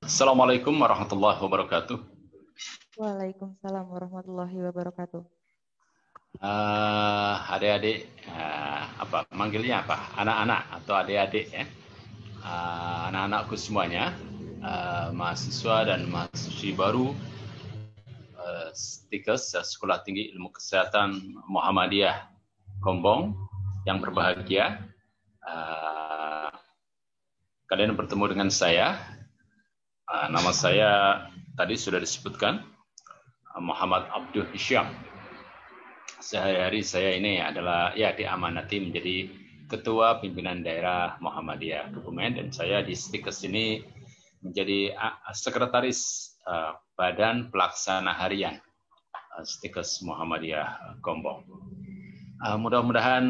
Assalamualaikum warahmatullahi wabarakatuh. Waalaikumsalam warahmatullahi wabarakatuh. Adik-adik, apa manggilnya apa? Anak-anak atau adik-adik ya? Anak-anakku semuanya, mahasiswa dan mahasiswi baru STIKES, Sekolah Tinggi Ilmu Kesehatan Muhammadiyah Gombong yang berbahagia. Kalian bertemu dengan saya. Nama saya tadi sudah disebutkan, Muhammad Abdul Hisham. Sehari-hari saya ini adalah diamanati menjadi Ketua Pimpinan Daerah Muhammadiyah Kebumen, dan saya di STIKES ini menjadi Sekretaris Badan Pelaksana Harian STIKES Muhammadiyah Gombong. Mudah-mudahan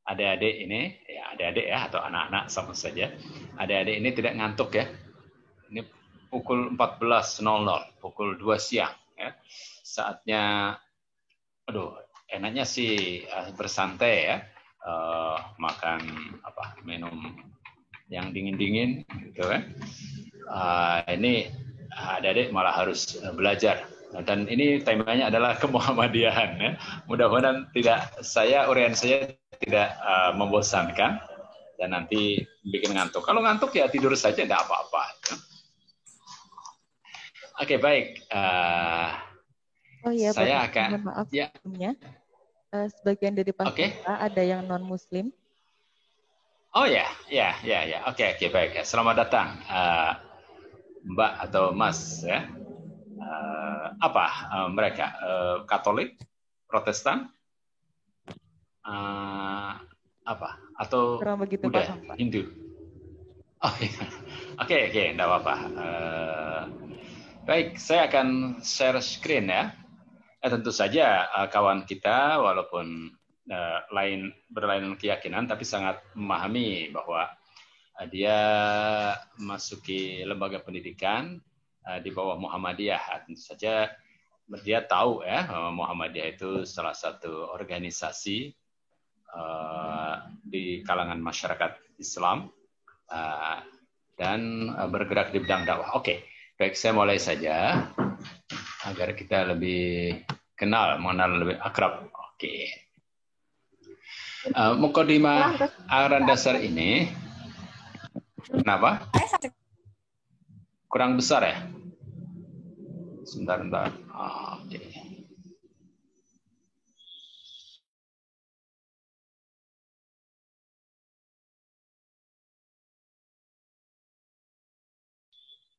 adik-adik ini, adik-adik ya atau anak-anak sama saja, adik-adik ini tidak ngantuk ya. Ini pukul 14.00, pukul 2 siang ya. Saatnya, enaknya sih bersantai ya, makan minum yang dingin-dingin gitu kan. Ini adik-adik malah harus belajar, dan ini temanya adalah kemuhammadiyahan ya. Mudah-mudahan urian saya tidak membosankan dan nanti bikin ngantuk. Kalau ngantuk ya tidur saja, tidak apa-apa ya. Oke, baik. Saya akan mohon maaf sebelumnya. Sebagian dari peserta ada yang non-Muslim. Oh ya. Oke, baik. Selamat datang, Mbak atau Mas ya. Mereka Katolik, Protestan, atau Buddha, Hindu? Oh iya. Oke, enggak apa-apa. Baik, saya akan share screen ya. Tentu saja kawan kita walaupun berlainan keyakinan, tapi sangat memahami bahwa dia masuki lembaga pendidikan di bawah Muhammadiyah. Tentu saja dia tahu ya, Muhammadiyah itu salah satu organisasi di kalangan masyarakat Islam dan bergerak di bidang dakwah. Oke, baik, saya mulai saja agar kita lebih mengenal lebih akrab. Oke. Mukadimah anggaran dasar ini, kenapa? Kurang besar ya? Sebentar. Oke.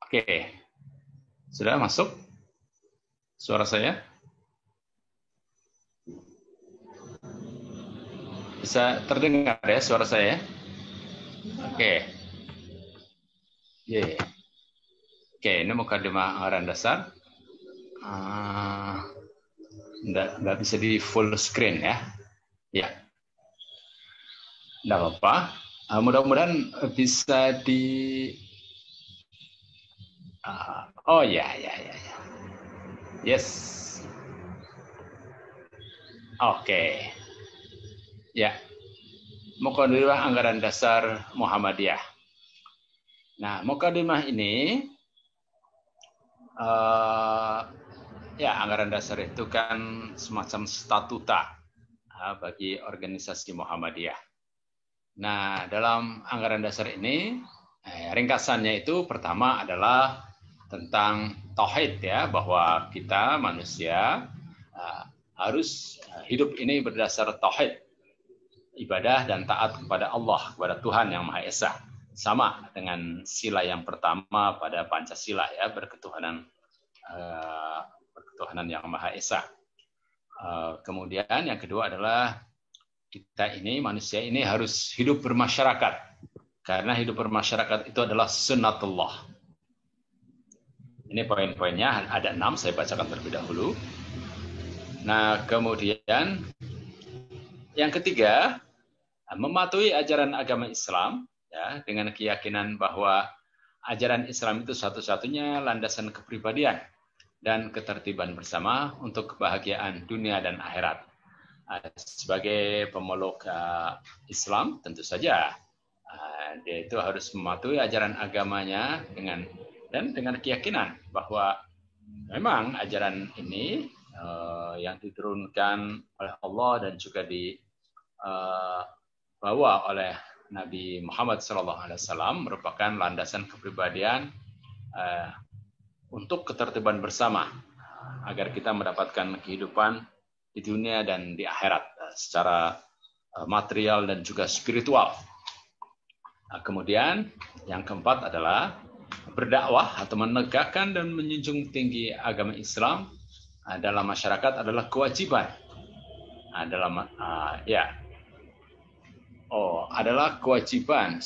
Oke. Sudah masuk suara saya? Bisa terdengar ya suara saya? Oke. Oke, ini mukadimah anggaran dasar. Nggak bisa di full screen ya. Ya. Nggak apa-apa. Mudah-mudahan bisa di... ya. Yes. Oke. Ya. Mukadimah anggaran dasar Muhammadiyah. Nah, mukadimah ini anggaran dasar itu kan semacam statuta bagi organisasi Muhammadiyah. Nah, dalam anggaran dasar ini ringkasannya itu pertama adalah tentang tauhid ya, bahwa kita manusia harus hidup ini berdasar tauhid, ibadah dan taat kepada Allah, kepada Tuhan yang Maha Esa. Sama dengan sila yang pertama pada Pancasila ya, berketuhanan yang Maha Esa. Kemudian yang kedua adalah kita ini, manusia ini harus hidup bermasyarakat, karena hidup bermasyarakat itu adalah sunnatullah. Ini poin-poinnya ada 6, saya bacakan terlebih dahulu. Nah, kemudian yang ketiga, mematuhi ajaran agama Islam ya, dengan keyakinan bahwa ajaran Islam itu satu-satunya landasan kepribadian dan ketertiban bersama untuk kebahagiaan dunia dan akhirat. Sebagai pemeluk Islam, tentu saja Dia itu harus mematuhi ajaran agamanya dengan keyakinan bahwa memang ajaran ini yang diturunkan oleh Allah dan juga dibawa oleh Nabi Muhammad SAW merupakan landasan kepribadian untuk ketertiban bersama agar kita mendapatkan kehidupan di dunia dan di akhirat secara material dan juga spiritual. Kemudian yang keempat adalah berdakwah atau menegakkan dan menjunjung tinggi agama Islam dalam masyarakat adalah kewajiban. Adalah kewajiban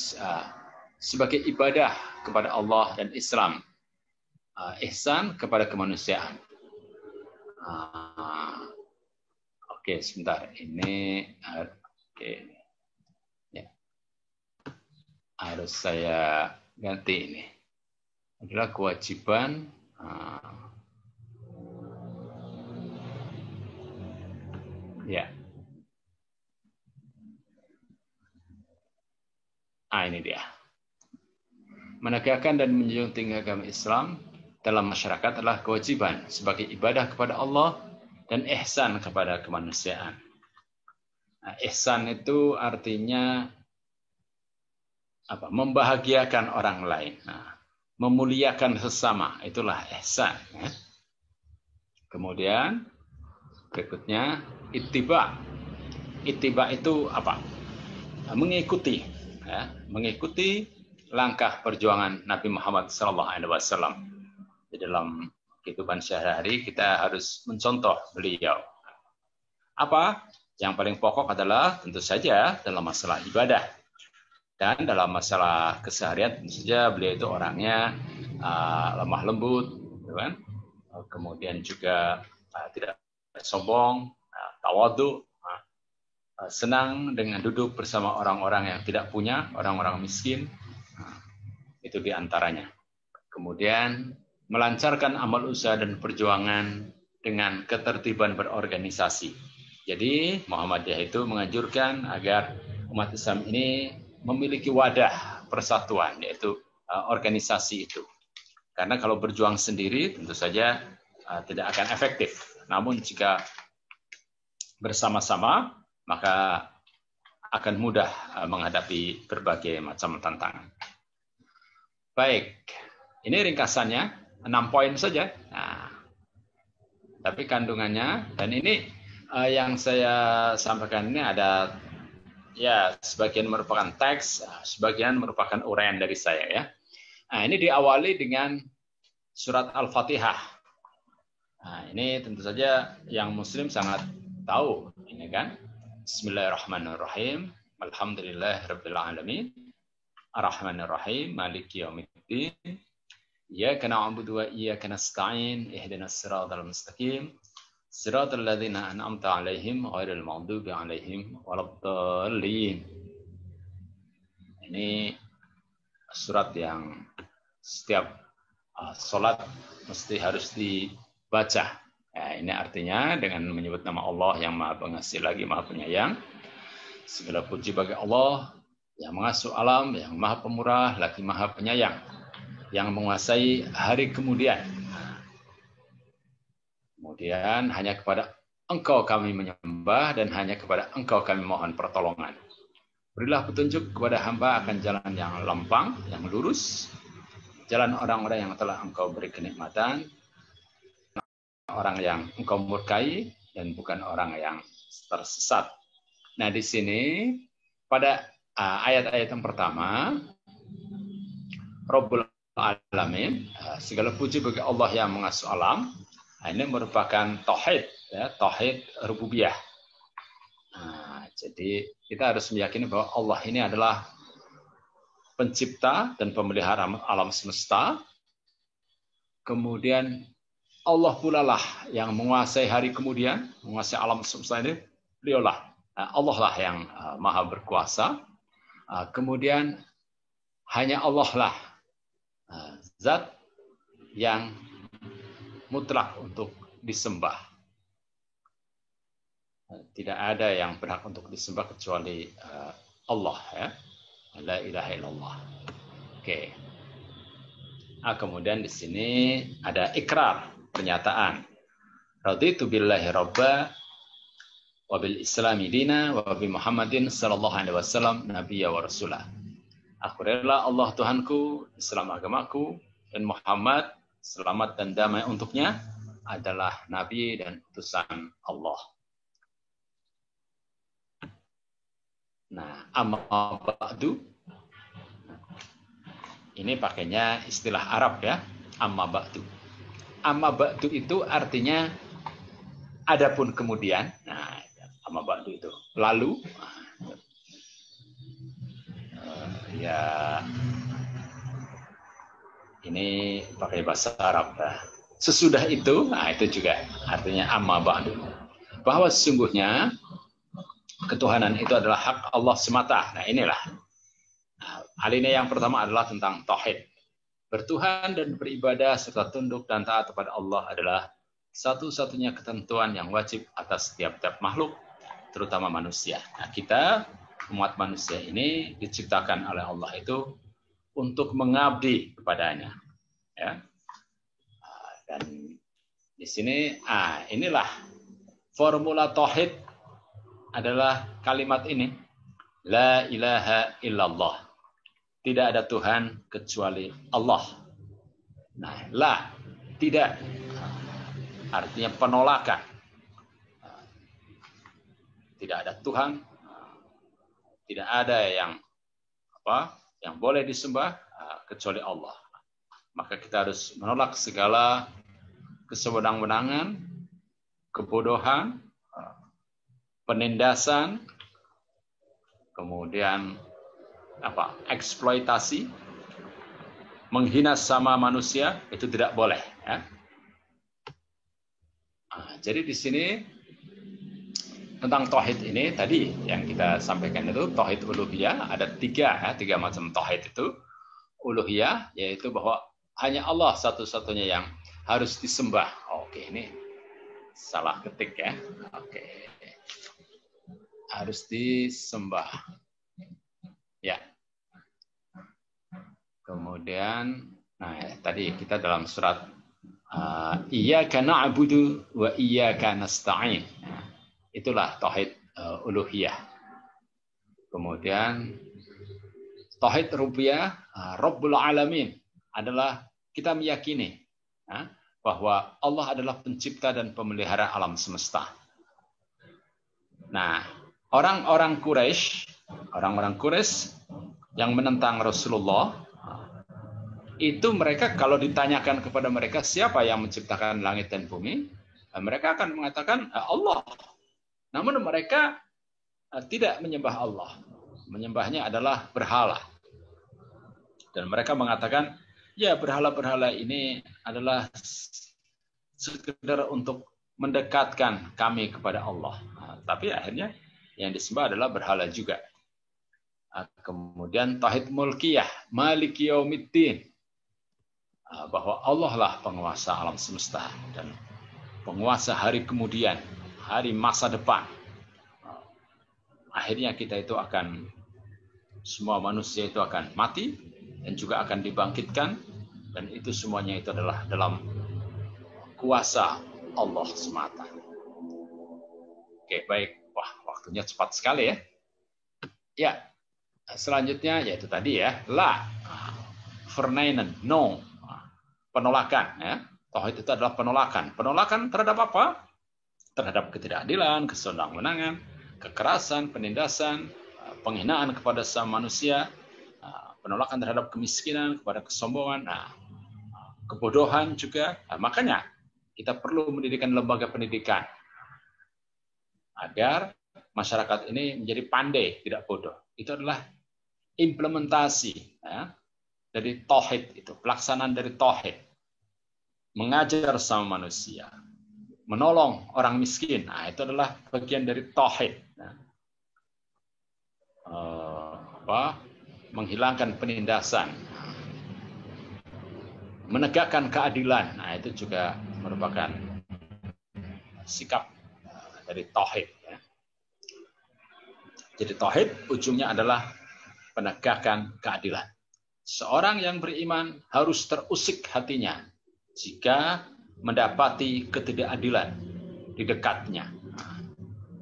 sebagai ibadah kepada Allah dan Islam. Ihsan kepada kemanusiaan. Oke, sebentar. Ini ya. Harus saya ganti ini. Adalah kewajiban ini dia. Menegakkan dan menjunjung tinggi agama Islam dalam masyarakat adalah kewajiban sebagai ibadah kepada Allah dan ihsan kepada kemanusiaan. Ihsan itu artinya membahagiakan orang lain, memuliakan sesama, itulah ihsan. Kemudian berikutnya ittiba. Ittiba itu apa? Mengikuti, mengikuti langkah perjuangan Nabi Muhammad SAW. Di dalam kehidupan sehari-hari kita harus mencontoh beliau. Apa? Yang paling pokok adalah tentu saja dalam masalah ibadah. Dan dalam masalah keseharian tentu saja beliau itu orangnya lemah lembut, kan? Kemudian juga tidak sombong, tawadhu, senang dengan duduk bersama orang-orang yang tidak punya, orang-orang miskin. Itu diantaranya. Kemudian melancarkan amal usaha dan perjuangan dengan ketertiban berorganisasi. Jadi Muhammadiyah itu menganjurkan agar umat Islam ini memiliki wadah persatuan, yaitu organisasi itu. Karena kalau berjuang sendiri tentu saja tidak akan efektif. Namun jika bersama-sama maka akan mudah menghadapi berbagai macam tantangan. Baik, ini ringkasannya 6 poin saja. Tapi kandungannya, dan ini yang saya sampaikan ini ada sebagian merupakan teks, sebagian merupakan uraian dari saya ya. Ini diawali dengan surat Al-Fatihah. Ini tentu saja yang Muslim sangat tahu, ini kan. Bismillahirrahmanirrahim. Alhamdulillahirabbil alamin. Ar-Rahmanir-Rahim. Maliki yaumiddin. Iyyaka na'budu wa iyyaka nasta'in. Ihdinas siratal mustaqim. Siratal ladzina an'amta 'alaihim ghairil maghdubi 'alaihim waladdallin. Ini surat yang setiap salat mesti harus dibaca. Ini artinya dengan menyebut nama Allah yang Maha Pengasih lagi Maha Penyayang. Segala puji bagi Allah yang mengasuh alam, yang Maha Pemurah lagi Maha Penyayang, yang menguasai hari kemudian. Kemudian hanya kepada Engkau kami menyembah dan hanya kepada Engkau kami mohon pertolongan. Berilah petunjuk kepada hamba akan jalan yang lempang, yang lurus, jalan orang-orang yang telah Engkau beri kenikmatan, orang yang Engkau murkai dan bukan orang yang tersesat. Nah, di sini pada ayat-ayat yang pertama, Rabbul Alamin, segala puji bagi Allah yang mengasuh alam. Ini merupakan tauhid, ya, tauhid rububiyah. Jadi kita harus meyakini bahwa Allah ini adalah pencipta dan pemelihara alam semesta. Kemudian Allah pula lah yang menguasai hari kemudian, menguasai alam semesta ini. Beliaulah, Allah lah yang maha berkuasa. Kemudian hanya Allah lah zat yang mutlak untuk disembah. Tidak ada yang berhak untuk disembah kecuali Allah. Ya. La ilaha illallah. Oke. Nah, kemudian di sini ada ikrar, pernyataan. Raditu billahi rabba wa bil islami dina wa bi Muhammadin sallallahu alaihi wasallam nabiyya wa rasulah. Aku rela Allah Tuhanku, Islam agamaku, dan Muhammad, selamat dan damai untuknya, adalah nabi dan utusan Allah. Nah, amma ba'du, ini pakainya istilah Arab ya, amma ba'du. Amma ba'du itu artinya adapun kemudian. Nah, amma ba'du itu lalu. Ya, ini pakai bahasa Arab. Sesudah itu, nah itu juga artinya amma ba'du. Bahwa sesungguhnya ketuhanan itu adalah hak Allah semata. Nah inilah. Alinea yang pertama adalah tentang tauhid. Bertuhan dan beribadah serta tunduk dan taat kepada Allah adalah satu-satunya ketentuan yang wajib atas setiap makhluk, terutama manusia. Nah, kita umat manusia ini diciptakan oleh Allah itu untuk mengabdi kepadanya, ya. Dan di sini, inilah formula tauhid adalah kalimat ini, la ilaha illallah, tidak ada Tuhan kecuali Allah. Nah, la tidak artinya penolakan, tidak ada Tuhan. Tidak ada yang boleh disembah kecuali Allah. Maka kita harus menolak segala kesewenang-wenangan, kebodohan, penindasan, kemudian eksploitasi, menghina sama manusia, itu tidak boleh. Ya. Jadi di sini tentang tauhid ini tadi yang kita sampaikan itu tauhid uluhiyah, ada tiga macam tauhid itu. Uluhiyah yaitu bahwa hanya Allah satu-satunya yang harus disembah. Oke, ini salah ketik ya. Oke. Harus disembah. Ya. Kemudian tadi kita dalam surat Iyyaka na'budu wa iyyaka nasta'in. Itulah tauhid uluhiyah. Kemudian tauhid rububiyah, Rabbul Alamin, adalah kita meyakini bahwa Allah adalah pencipta dan pemelihara alam semesta. Nah, orang-orang Quraisy yang menentang Rasulullah, itu mereka kalau ditanyakan kepada mereka siapa yang menciptakan langit dan bumi, mereka akan mengatakan Allah. Namun mereka tidak menyembah Allah. Menyembahnya adalah berhala. Dan mereka mengatakan, ya berhala-berhala ini adalah sekedar untuk mendekatkan kami kepada Allah. Tapi akhirnya yang disembah adalah berhala juga. Kemudian tauhid mulkiyah, Maliki Yaumiddin. Bahwa Allah lah penguasa alam semesta dan penguasa hari kemudian, hari masa depan. Akhirnya kita itu semua manusia itu akan mati dan juga akan dibangkitkan, dan itu semuanya itu adalah dalam kuasa Allah semata. Oke, baik. Wah, waktunya cepat sekali ya. Ya, selanjutnya yaitu tadi ya, la, verneinen, no, penolakan ya. Tauhid itu adalah penolakan. Penolakan terhadap apa? Terhadap ketidakadilan, kesenang-menangan, kekerasan, penindasan, penghinaan kepada sama manusia, penolakan terhadap kemiskinan, kepada kesombongan, kebodohan juga. Makanya kita perlu mendirikan lembaga pendidikan agar masyarakat ini menjadi pandai, tidak bodoh. Itu adalah implementasi dari tauhid itu, pelaksanaan dari tauhid. Mengajar sama manusia, menolong orang miskin, itu adalah bagian dari tauhid. Menghilangkan penindasan, menegakkan keadilan, itu juga merupakan sikap dari tauhid. Jadi tauhid ujungnya adalah penegakan keadilan. Seorang yang beriman harus terusik hatinya jika mendapati ketidakadilan di dekatnya.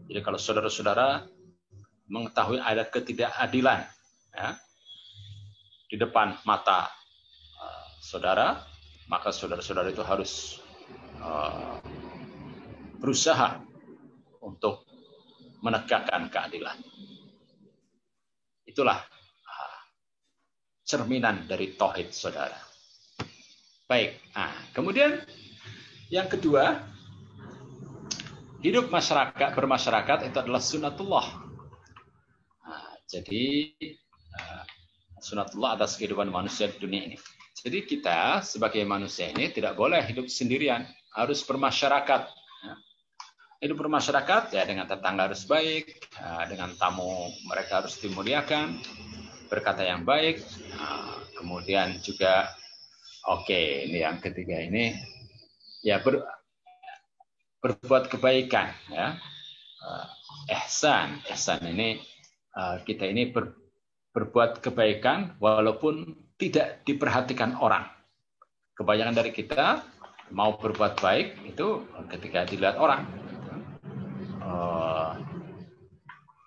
Jadi kalau saudara-saudara mengetahui ada ketidakadilan ya, di depan mata saudara, maka saudara-saudara itu harus berusaha untuk menegakkan keadilan. Itulah cerminan dari tauhid, saudara. Baik, kemudian yang kedua, hidup bermasyarakat itu adalah sunatullah. Jadi sunatullah atas kehidupan manusia di dunia ini. Jadi kita sebagai manusia ini tidak boleh hidup sendirian, harus bermasyarakat. Hidup bermasyarakat ya dengan tetangga harus baik, dengan tamu mereka harus dimuliakan, berkata yang baik, kemudian juga ini yang ketiga ini ya berbuat kebaikan ya. Ihsan ini kita ini berbuat kebaikan walaupun tidak diperhatikan orang. Kebanyakan dari kita mau berbuat baik itu ketika dilihat orang.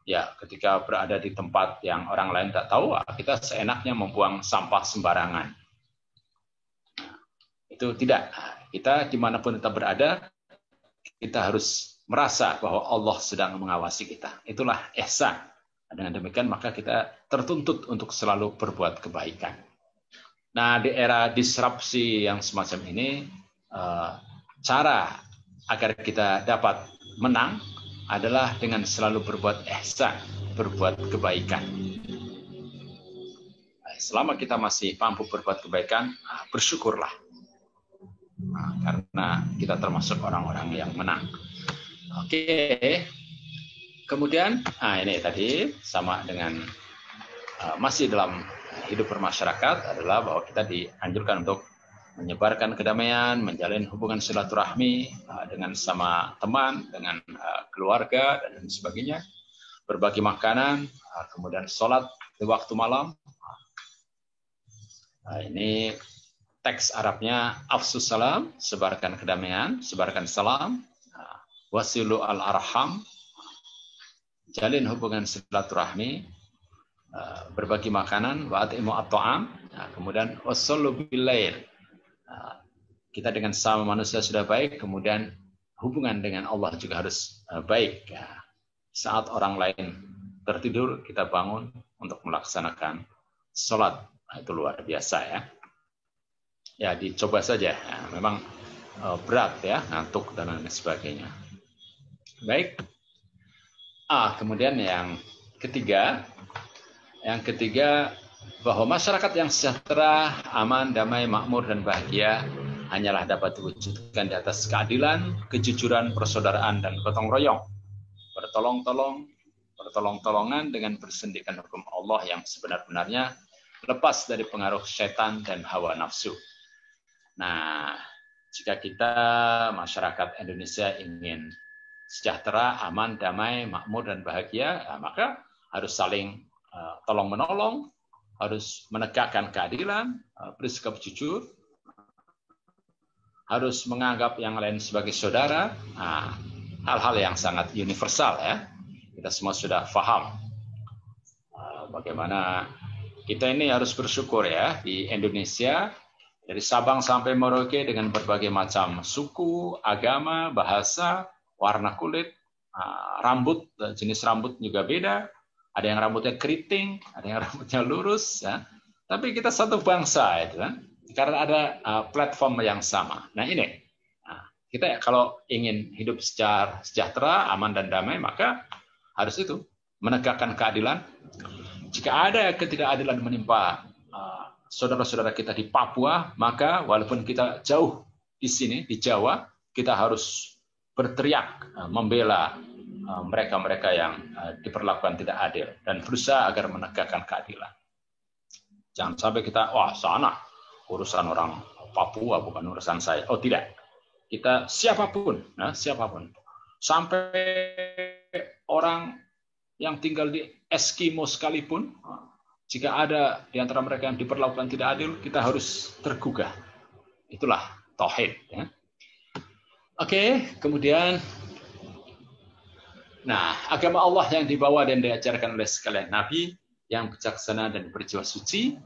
Ya, ketika berada di tempat yang orang lain tak tahu, kita seenaknya membuang sampah sembarangan. Itu tidak. Kita dimanapun kita berada, kita harus merasa bahwa Allah sedang mengawasi kita. Itulah ihsan. Dengan demikian maka kita tertuntut untuk selalu berbuat kebaikan. Nah, di era disrupsi yang semacam ini, cara agar kita dapat menang adalah dengan selalu berbuat ihsan, berbuat kebaikan. Selama kita masih mampu berbuat kebaikan, bersyukurlah. Karena kita termasuk orang-orang yang menang. Oke. Kemudian, ini tadi sama dengan masih dalam hidup bermasyarakat adalah bahwa kita dianjurkan untuk menyebarkan kedamaian, menjalin hubungan silaturahmi dengan sama teman, dengan keluarga dan sebagainya, berbagi makanan, kemudian sholat di waktu malam. Ini teks Arabnya afsus salam, sebarkan kedamaian, sebarkan salam, wasilu al-arham, jalin hubungan silaturahmi, berbagi makanan, wa at'imu at-ta'am, kemudian wassallu bil-lail. Kita dengan sama manusia sudah baik, kemudian hubungan dengan Allah juga harus baik. Saat orang lain tertidur, kita bangun untuk melaksanakan sholat. Itu luar biasa ya. Ya dicoba saja. Memang berat ya, ngantuk dan lain sebagainya. Baik. Kemudian yang ketiga bahwa masyarakat yang sejahtera, aman, damai, makmur, dan bahagia hanyalah dapat diwujudkan di atas keadilan, kejujuran, persaudaraan, dan gotong royong. Bertolong-tolongan dengan bersendikan hukum Allah yang sebenar-benarnya, lepas dari pengaruh setan dan hawa nafsu. Nah, jika kita masyarakat Indonesia ingin sejahtera, aman, damai, makmur, dan bahagia, maka harus saling tolong-menolong, harus menegakkan keadilan, bersikap jujur, harus menganggap yang lain sebagai saudara. Hal-hal yang sangat universal ya. Kita semua sudah paham bagaimana kita ini harus bersyukur ya di Indonesia, dari Sabang sampai Merauke dengan berbagai macam suku, agama, bahasa, warna kulit, rambut, jenis rambut juga beda. Ada yang rambutnya keriting, ada yang rambutnya lurus, ya. Tapi kita satu bangsa, itu kan? Karena ada platform yang sama. Nah ini, kita kalau ingin hidup sejahtera, aman dan damai, maka harus itu menegakkan keadilan. Jika ada ketidakadilan menimpa saudara-saudara kita di Papua, maka walaupun kita jauh di sini di Jawa, kita harus berteriak membela mereka-mereka yang diperlakukan tidak adil dan berusaha agar menegakkan keadilan. Jangan sampai kita, sana urusan orang Papua bukan urusan saya. Oh tidak, kita siapapun, sampai orang yang tinggal di Eskimo sekalipun, Jika ada di antara mereka yang diperlakukan tidak adil, kita harus tergugah. Itulah tauhid. Ya. Oke, kemudian, nah, agama Allah yang dibawa dan diajarkan oleh sekalian Nabi yang bijaksana dan berjiwa suci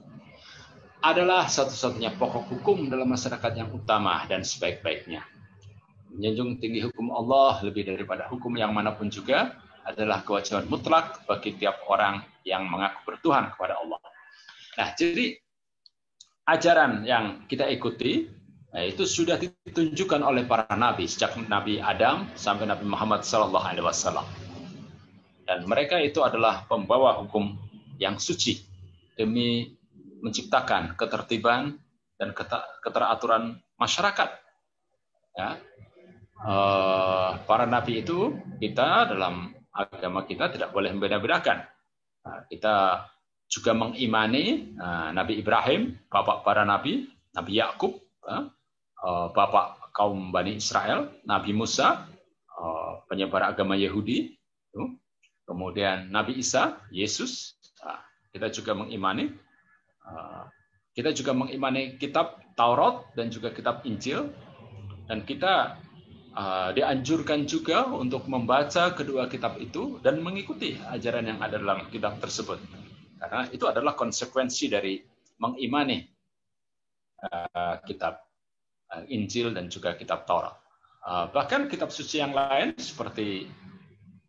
adalah satu-satunya pokok hukum dalam masyarakat yang utama dan sebaik-baiknya. Menjunjung tinggi hukum Allah lebih daripada hukum yang manapun juga adalah kewajiban mutlak bagi tiap orang yang mengaku bertuhan kepada Allah. Nah, jadi ajaran yang kita ikuti itu sudah ditunjukkan oleh para nabi sejak Nabi Adam sampai Nabi Muhammad SAW. Dan mereka itu adalah pembawa hukum yang suci demi menciptakan ketertiban dan keteraturan masyarakat. Ya. Para nabi itu kita dalam agama kita tidak boleh membeda-bedakan. Kita juga mengimani Nabi Ibrahim, bapak para nabi, Nabi Yakub, bapak kaum Bani Israel, Nabi Musa, penyebar agama Yahudi, kemudian Nabi Isa, Yesus. Kita juga mengimani, kitab Taurat dan juga kitab Injil, dan kita dianjurkan juga untuk membaca kedua kitab itu dan mengikuti ajaran yang ada dalam kitab tersebut. Karena itu adalah konsekuensi dari mengimani kitab Injil dan juga kitab Taurat. Bahkan kitab suci yang lain seperti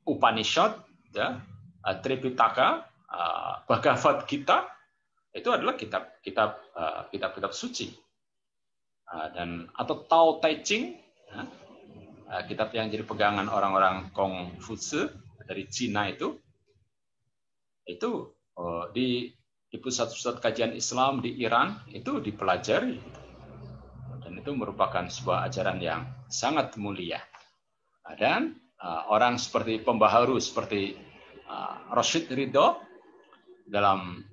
Upanishad, ya, Tripitaka, Bhagavad Gita, itu adalah kitab-kitab suci. Atau Tao Te Ching, ya, kitab yang jadi pegangan orang-orang Konghucu dari Cina itu di pusat-pusat kajian Islam di Iran itu dipelajari, dan itu merupakan sebuah ajaran yang sangat mulia. Dan orang seperti pembaharu seperti Rashid Ridho dalam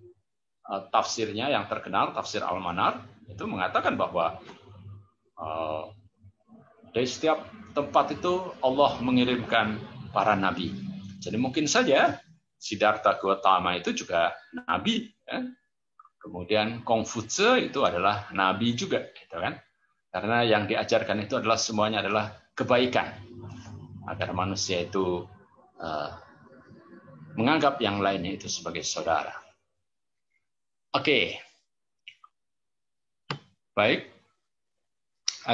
tafsirnya yang terkenal, tafsir Al-Manar, itu mengatakan bahwa dari setiap tempat itu Allah mengirimkan para nabi. Jadi mungkin saja Siddhartha Gautama itu juga nabi, ya. Kemudian Konghucu itu adalah nabi juga, gitu kan? Karena yang diajarkan itu adalah semuanya adalah kebaikan, agar manusia itu menganggap yang lainnya itu sebagai saudara. Oke, baik.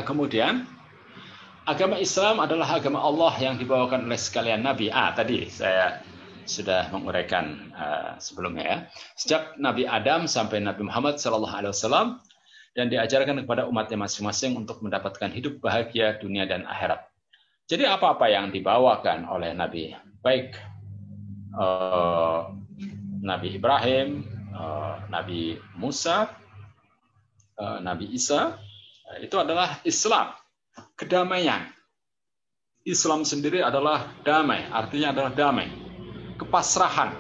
Kemudian agama Islam adalah agama Allah yang dibawakan oleh sekalian nabi. Tadi saya sudah menguraikan sebelumnya, ya. Sejak Nabi Adam sampai Nabi Muhammad SAW, dan diajarkan kepada umatnya masing-masing untuk mendapatkan hidup bahagia dunia dan akhirat. Jadi apa-apa yang dibawakan oleh Nabi, baik Nabi Ibrahim, Nabi Musa, Nabi Isa, itu adalah Islam, kedamaian. Islam sendiri adalah damai, artinya adalah damai, kepasrahan,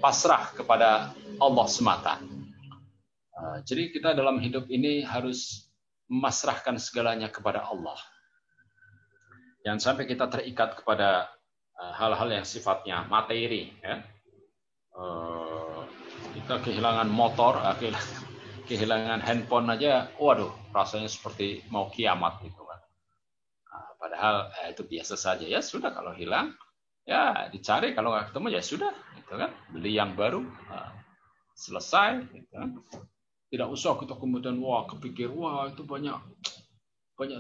pasrah kepada Allah semata. Jadi kita dalam hidup ini harus memasrahkan segalanya kepada Allah. Jangan sampai kita terikat kepada hal-hal yang sifatnya materi. Ya. Kita kehilangan motor, kehilangan handphone aja, waduh, rasanya seperti mau kiamat gitu kan. Padahal itu biasa saja, ya sudah, kalau hilang ya dicari, kalau nggak ketemu ya sudah, gitu kan, beli yang baru, selesai, gitu kan. Tidak usah kita kemudian kepikir itu banyak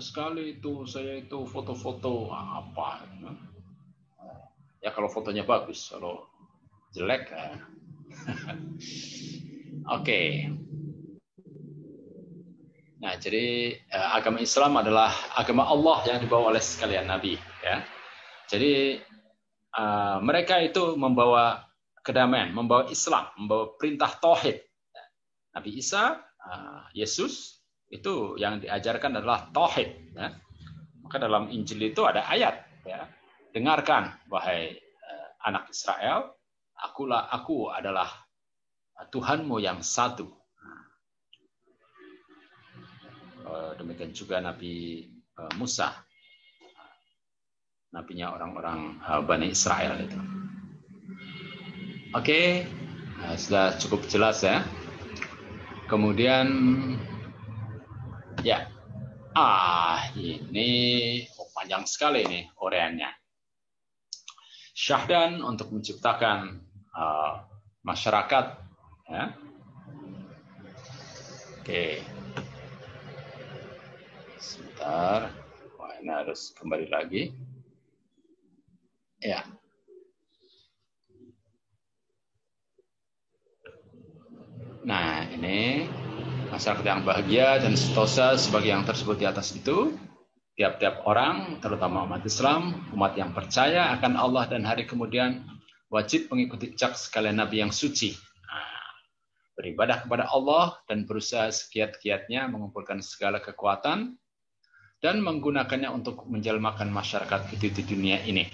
sekali itu saya itu foto-foto apa, gitu. Ya kalau fotonya bagus, kalau jelek. Oke. Nah, jadi agama Islam adalah agama Allah yang dibawa oleh sekalian nabi, ya. Jadi mereka itu membawa kedamaian, membawa Islam, membawa perintah tauhid. Nabi Isa, Yesus, itu yang diajarkan adalah tauhid. Ya. Maka dalam Injil itu ada ayat, ya. Dengarkan, wahai anak Israel, aku adalah Tuhanmu yang satu. Demikian juga Nabi Musa, nabinya orang-orang Bani Israel itu. Oke, Nah, sudah cukup jelas ya. Kemudian ya, ini panjang sekali nih uraiannya. Syahdan untuk menciptakan masyarakat, ya. Oke, sebentar. Wah, ini harus kembali lagi. Ya. Nah, ini masyarakat yang bahagia dan sentosa sebagai yang tersebut di atas itu. Tiap-tiap orang, terutama umat Islam, umat yang percaya akan Allah dan hari kemudian, wajib mengikuti jejak sekalian Nabi yang suci. Beribadah kepada Allah dan berusaha sekiat-kiatnya mengumpulkan segala kekuatan dan menggunakannya untuk menjelmakan masyarakat itu di dunia ini.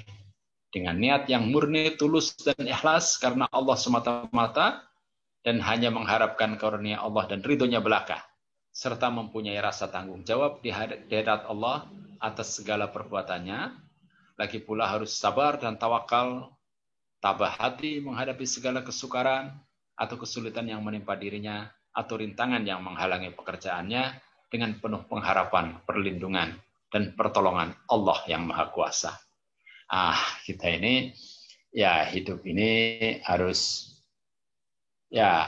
Dengan niat yang murni, tulus, dan ikhlas karena Allah semata-mata dan hanya mengharapkan karunia Allah dan ridhonya belaka, serta mempunyai rasa tanggung jawab di hadapan Allah atas segala perbuatannya. Lagi pula harus sabar dan tawakal, tabah hati menghadapi segala kesukaran atau kesulitan yang menimpa dirinya atau rintangan yang menghalangi pekerjaannya dengan penuh pengharapan, perlindungan, dan pertolongan Allah yang Maha Kuasa. Kita ini, ya hidup ini harus, ya,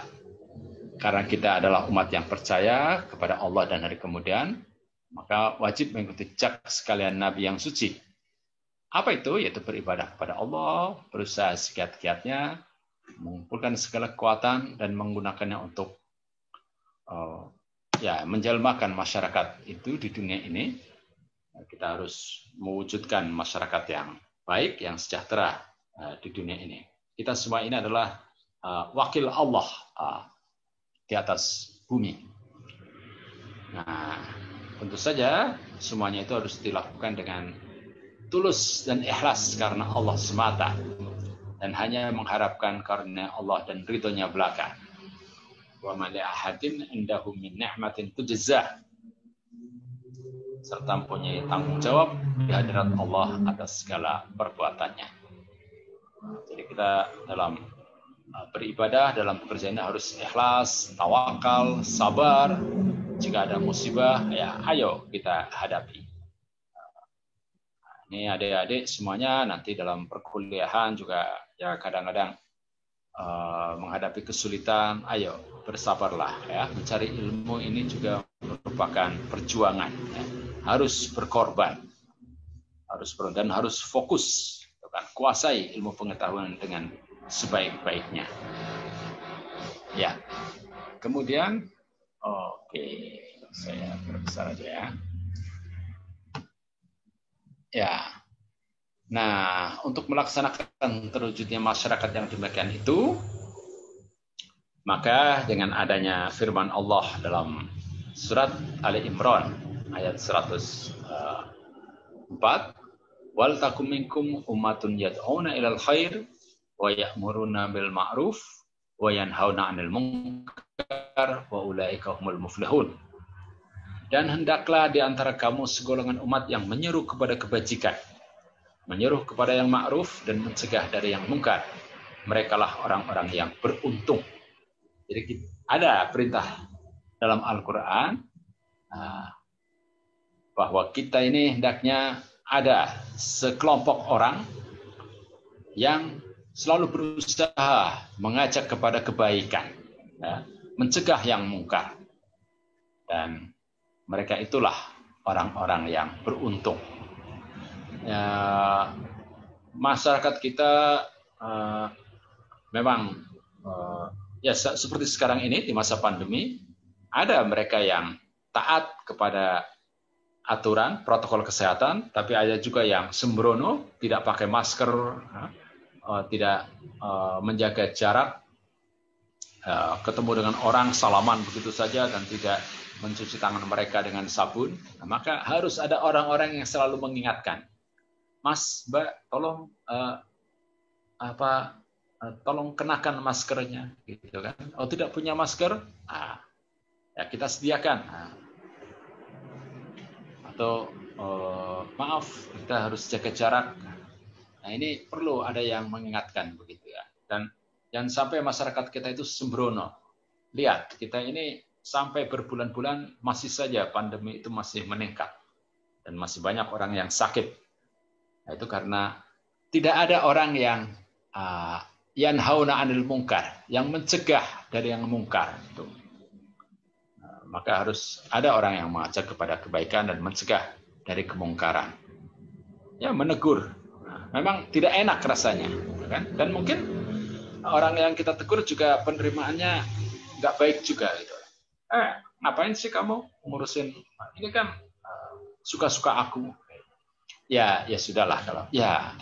karena kita adalah umat yang percaya kepada Allah dan hari kemudian, maka wajib mengikuti jejak sekalian Nabi yang suci. Apa itu? Yaitu beribadah kepada Allah, berusaha sekiat-kiatnya, mengumpulkan segala kekuatan dan menggunakannya untuk menjelmakan masyarakat itu di dunia ini. Kita harus mewujudkan masyarakat yang baik, yang sejahtera di dunia ini. Kita semua ini adalah wakil Allah di atas bumi. Nah, tentu saja semuanya itu harus dilakukan dengan tulus dan ikhlas karena Allah semata dan hanya mengharapkan karunia Allah dan ridhonya belaka. Wa ma li ahadin indahu min ni'matin tujzah, serta mempunyai tanggung jawab di hadirat Allah atas segala perbuatannya. Jadi kita dalam beribadah, dalam pekerjaan harus ikhlas, tawakal, sabar. Jika ada musibah, ya ayo kita hadapi. Ini adik-adik semuanya nanti dalam perkuliahan juga ya kadang-kadang menghadapi kesulitan, ayo bersabarlah ya. Mencari ilmu ini juga merupakan perjuangan. Ya. Harus berkorban, dan harus fokus, kuasai ilmu pengetahuan dengan sebaik-baiknya. Ya, kemudian, saya berbesar aja ya. Ya, nah untuk melaksanakan terwujudnya masyarakat yang demikian itu, maka dengan adanya firman Allah dalam surat Ali Imran ayat 104, wal takum minkum ummatun yad'una ilal khair wa ya'muruna bil ma'ruf wa yanhauna 'anil munkar wa ulaika humul muflihun. Dan hendaklah di antara kamu segolongan umat yang menyeru kepada kebajikan, menyuruh kepada yang ma'ruf dan mencegah dari yang mungkar. Merekalah orang-orang yang beruntung. Jadi ada perintah dalam Al-Quran bahwa kita ini hendaknya ada sekelompok orang yang selalu berusaha mengajak kepada kebaikan, ya, mencegah yang mungkar. Dan mereka itulah orang-orang yang beruntung. Ya, masyarakat kita memang ya seperti sekarang ini di masa pandemi, ada mereka yang taat kepada aturan protokol kesehatan, tapi ada juga yang sembrono, tidak pakai masker, tidak menjaga jarak, ketemu dengan orang salaman begitu saja dan tidak mencuci tangan mereka dengan sabun. Nah, maka harus ada orang-orang yang selalu mengingatkan, Mas, Mbak, tolong tolong kenakan maskernya, gitu kan? Oh, tidak punya masker, ya kita sediakan. Atau maaf, kita harus jaga jarak. Nah, ini perlu ada yang mengingatkan begitu ya. Dan Jangan sampai masyarakat kita itu sembrono. Lihat, kita ini sampai berbulan-bulan masih saja pandemi itu masih meningkat. Dan masih banyak orang yang sakit. Nah, itu karena tidak ada orang yang yanhauna 'anil munkar, yang mencegah dari yang mungkar. Itu. Maka harus ada orang yang mengajak kepada kebaikan dan mencegah dari kemungkaran. Ya, menegur. Memang tidak enak rasanya. Kan? Dan mungkin orang yang kita tegur juga penerimaannya nggak baik juga. Gitu. Ngapain sih kamu ngurusin? Ini kan suka-suka aku. Ya sudahlah kalau. Ya,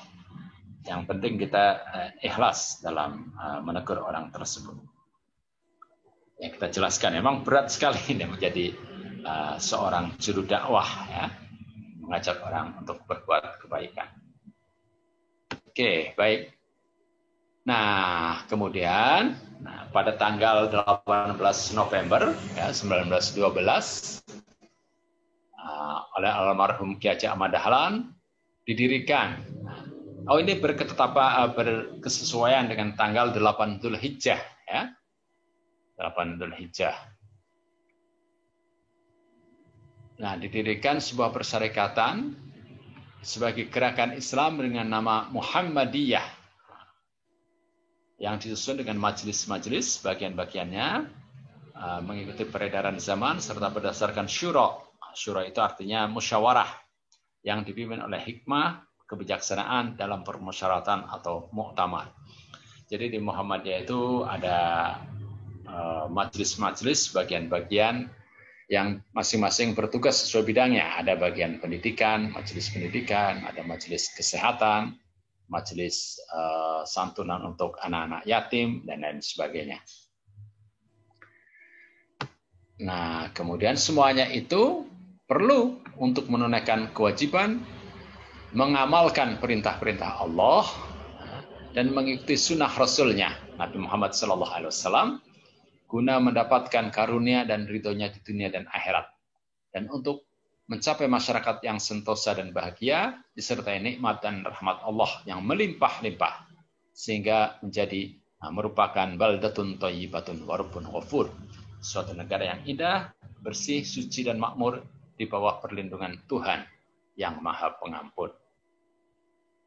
yang penting kita ikhlas dalam menegur orang tersebut. Ya, kita jelaskan. Memang berat sekali ini menjadi seorang juru dakwah, ya, mengajak orang untuk berbuat kebaikan. Oke, baik. Nah, kemudian pada tanggal 18 November ya, 1912 oleh almarhum Ki Haji Ahmad Dahlan didirikan. Ini berkesesuaian dengan tanggal 8 Dzulhijjah ya. 8 Dzulhijjah. Nah, didirikan sebuah persyarikatan sebagai gerakan Islam dengan nama Muhammadiyah yang disusun dengan majelis-majelis bagian-bagiannya mengikuti peredaran zaman serta berdasarkan syura. Syura itu artinya musyawarah yang dipimpin oleh hikmah, kebijaksanaan dalam permusyawaratan atau muktamar. Jadi di Muhammadiyah itu ada majelis-majelis bagian-bagian yang masing-masing bertugas sesuai bidangnya. Ada bagian pendidikan, majelis pendidikan, ada majelis kesehatan, majelis santunan untuk anak-anak yatim, dan lain sebagainya. Nah, kemudian semuanya itu perlu untuk menunaikan kewajiban, mengamalkan perintah-perintah Allah, dan mengikuti sunnah Rasulnya, Nabi Muhammad SAW, guna mendapatkan karunia dan ridhonya di dunia dan akhirat. Dan untuk mencapai masyarakat yang sentosa dan bahagia, disertai nikmat dan rahmat Allah yang melimpah-limpah, sehingga menjadi merupakan baldatun thayyibatun wa rabbun ghafur, suatu negara yang indah, bersih, suci dan makmur di bawah perlindungan Tuhan yang Maha Pengampun.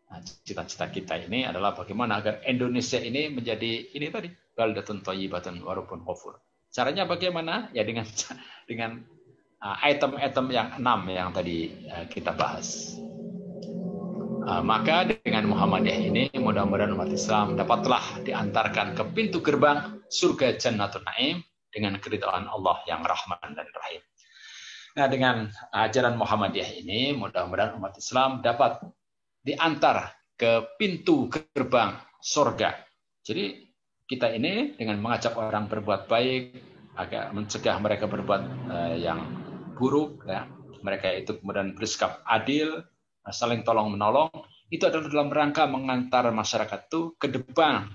Nah, cita-cita kita ini adalah bagaimana agar Indonesia ini menjadi ini tadi, baldatun thayyibatun wa rabbun ghafur. Caranya bagaimana? Ya dengan item-item yang 6 yang tadi kita bahas. Maka dengan Muhammadiyah ini mudah-mudahan umat Islam dapatlah diantarkan ke pintu gerbang surga Jannatul Naim dengan keridhaan Allah yang Rahman dan Rahim. Nah, dengan ajaran Muhammadiyah ini mudah-mudahan umat Islam dapat diantar ke pintu gerbang surga. Jadi kita ini dengan mengajak orang berbuat baik, agar mencegah mereka berbuat yang buruk, ya. Mereka itu kemudian bersikap adil, saling tolong menolong, itu adalah dalam rangka mengantar masyarakat itu ke depan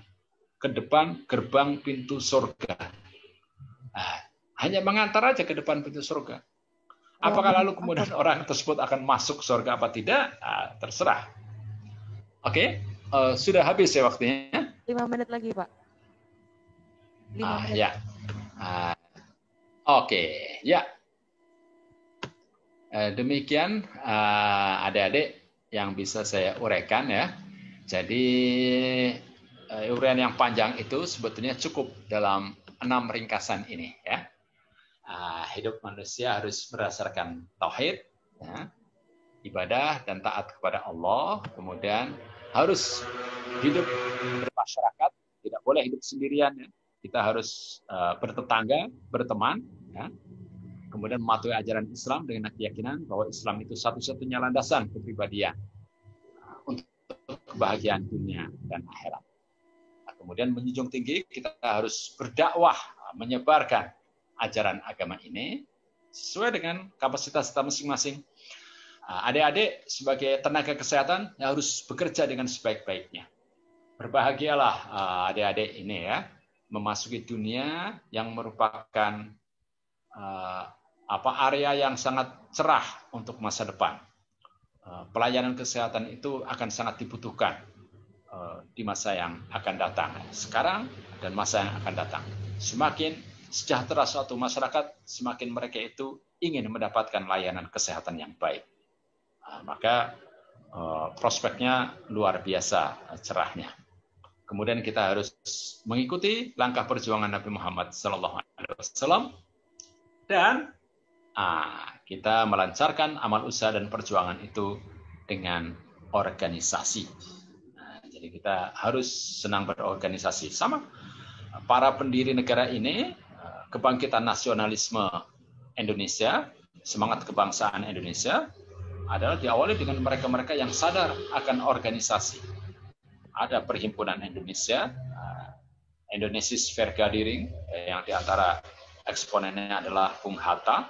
gerbang pintu surga. Nah, hanya mengantar aja ke depan pintu surga. Apakah lalu kemudian orang tersebut akan masuk surga apa tidak? Nah, terserah. Oke, sudah habis ya waktunya. 5 menit lagi, Pak. 5 menit. Ya. Oke, ya. Demikian adik-adik yang bisa saya uraikan ya. Jadi uraian yang panjang itu sebetulnya cukup dalam 6 ringkasan ini ya. Hidup manusia harus berdasarkan tauhid, ya, ibadah dan taat kepada Allah. Kemudian harus hidup bermasyarakat, tidak boleh hidup sendirian. Ya. Kita harus bertetangga, berteman. Ya. Kemudian mematuhi ajaran Islam dengan keyakinan bahwa Islam itu satu-satunya landasan kepribadian untuk kebahagiaan dunia dan akhirat. Nah, kemudian menjunjung tinggi kita harus berdakwah, menyebarkan ajaran agama ini sesuai dengan kapasitas kita masing-masing. Adik-adik sebagai tenaga kesehatan harus bekerja dengan sebaik-baiknya. Berbahagialah adik-adik ini ya, memasuki dunia yang merupakan area yang sangat cerah untuk masa depan. Pelayanan kesehatan itu akan sangat dibutuhkan di masa yang akan datang, sekarang dan masa yang akan datang. Semakin sejahtera suatu masyarakat, semakin mereka itu ingin mendapatkan layanan kesehatan yang baik. Maka prospeknya luar biasa cerahnya. Kemudian kita harus mengikuti langkah perjuangan Nabi Muhammad SAW dan kita melancarkan amal usaha dan perjuangan itu dengan organisasi. Jadi kita harus senang berorganisasi. Sama para pendiri negara ini, kebangkitan nasionalisme Indonesia, semangat kebangsaan Indonesia adalah diawali dengan mereka-mereka yang sadar akan organisasi. Ada Perhimpunan Indonesia, Indonesisch Vergadering, yang diantara eksponennya adalah Bung Hatta,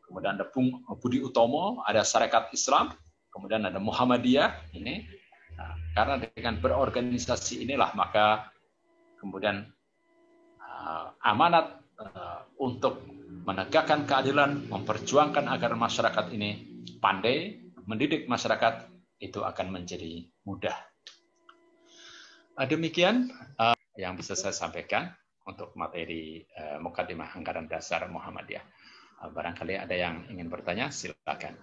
kemudian ada Bung Budi Utomo, ada Sarekat Islam, kemudian ada Muhammadiyah. Ini karena dengan berorganisasi inilah maka kemudian amanat untuk menegakkan keadilan, memperjuangkan agar masyarakat ini pandai, mendidik masyarakat, itu akan menjadi mudah. Demikian yang bisa saya sampaikan untuk materi Muqaddimah Anggaran Dasar Muhammadiyah. Barangkali ada yang ingin bertanya, silakan.